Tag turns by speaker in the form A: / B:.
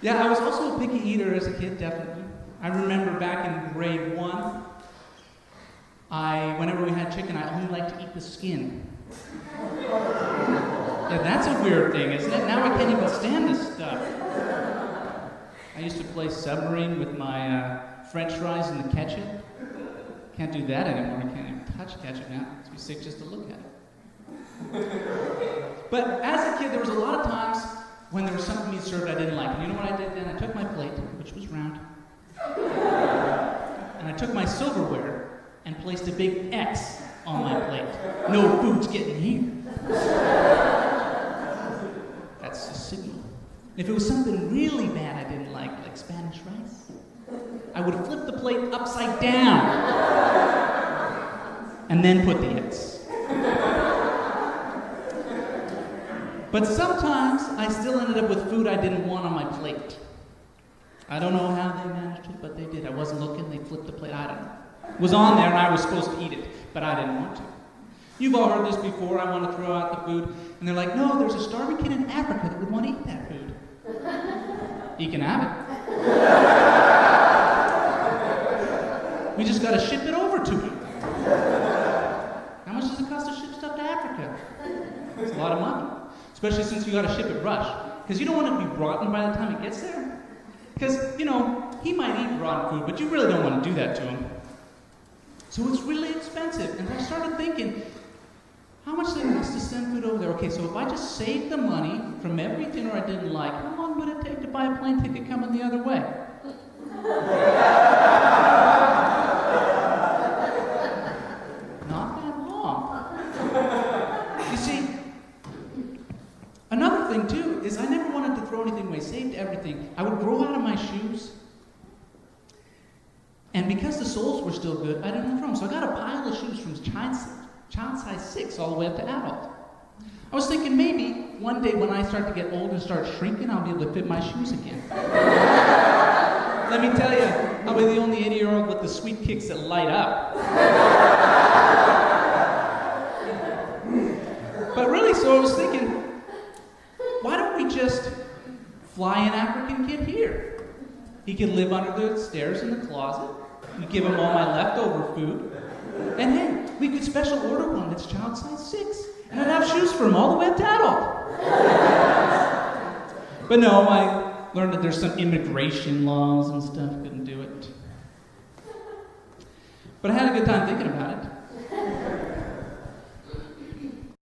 A: Yeah, I was also a picky eater as a kid, definitely. I remember back in grade 1, whenever we had chicken, I only liked to eat the skin. Yeah, that's a weird thing, isn't it? Now I can't even stand this stuff. I used to play submarine with my French fries and the ketchup. Can't do that anymore. I can't even touch ketchup now. It's too sick just to look at it. But as a kid, there was a lot of times when there was something being served I didn't like. And you know what I did then? I took my plate, which was round, and I took my silverware and placed a big X on my plate. No food's getting here. That's a signal. If it was something really bad I didn't like Spanish rice, I would flip the plate upside down and then put the X. But sometimes I still ended up with food I didn't want on my plate. I don't know how they managed it, but they did. I wasn't looking, they flipped the plate, I don't know. It was on there and I was supposed to eat it, but I didn't want to. You've all heard this before, I want to throw out the food, and they're like, no, there's a starving kid in Africa that would want to eat that food. He can have it. We just got to ship it over to him. How much does it cost to ship stuff to Africa? It's a lot of money. Especially since you got to ship it rush. Because you don't want it to be rotten by the time it gets there. Because, you know, he might eat rotten food, but you really don't want to do that to him. So it's really expensive. And I started thinking, how much does it cost to send food over there? Okay, so if I just saved the money from every dinner I didn't like, how long would it take to buy a plane ticket coming the other way? Not that long. You see, another thing too is I never wanted to throw anything away, saved everything. I would grow out of my shoes, and because the soles were still good, I didn't throw them. So I got a pile of shoes from child size 6 all the way up to adult. I was thinking maybe one day when I start to get old and start shrinking, I'll be able to fit my shoes again. Let me tell you, I'll be the only 80-year-old with the sweet kicks that light up. But really, so I was thinking, why don't we just fly an African kid here? He could live under the stairs in the closet. We give him all my leftover food. And hey, we could special order one that's child size 6. And I'd have shoes for him all the way up to adult. But no, I learned that there's some immigration laws and stuff. Couldn't do it. But I had a good time thinking about it.